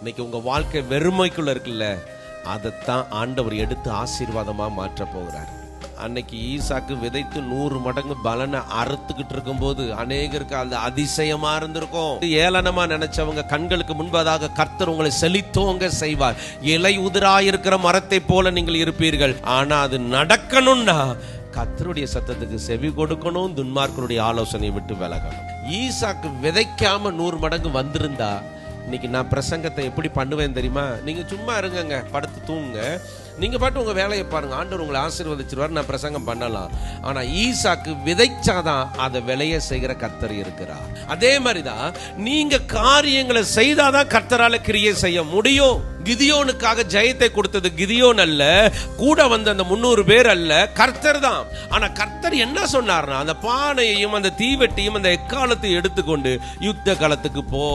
இன்னைக்கு உங்க வாழ்க்கை வெறுமைக்குள்ள இருக்குல்ல, அதைத்தான் ஆண்டவர் எடுத்து ஆசீர்வாதமா மாற்ற போகிறார். அன்னைக்கு ஈசாக்கு விதைத்து 100 மடங்கு பலனை அறுத்துக்கிட்டு இருக்கும் போது அநேகருக்கு அது அதிசயமா இருந்திருக்கும். ஏளனமா நினைச்சவங்க கண்களுக்கு முன்பதாக கர்த்தர் உங்களை செழித்தோங்க செய்வார். இலை உதிராயிருக்கிற மரத்தை போல நீங்கள் இருப்பீர்கள். ஆனா அது நடக்கணும்னா கர்த்தருடைய சத்தத்துக்கு செவி கொடுக்கணும், துன்மார்க்கருடைய ஆலோசனையை விட்டு விலகணும். ஈசாக்கு விதைக்காம 100 மடங்கு வந்திருந்தா இன்னைக்கு நான் பிரசங்கத்தை எப்படி பண்ணுவேன் தெரியுமா? நீங்க சும்மா இருங்க, படுத்து தூங்குங்க, நீங்க பாட்டு உங்க வேலையை பாருங்க, ஆண்டவர் உங்களை ஆசீர்வதிச்சிருவார், நான் பிரசங்கம் பண்ணலாம். ஆனா ஈசாக்கு விதைச்சாதான் அதை விளைய செய்கிற கர்த்தர் இருக்கிறார். அதே மாதிரிதான் நீங்க காரியங்களை செய்தாதான் கர்த்தரால கிரியை செய்ய முடியும். கிதியோனுக்காக ஜெயத்தை கொடுத்தது கிதியோன் அல்ல, கூட வந்த அந்த 300 பேர் அல்ல, கர்த்தர் தான். ஆனா கர்த்தர் என்ன சொன்னார்னா, அந்த பானையையும் அந்த தீவெட்டியும் அந்த எக்காலத்தை எடுத்துக்கொண்டு யுத்த களத்துக்கு போ.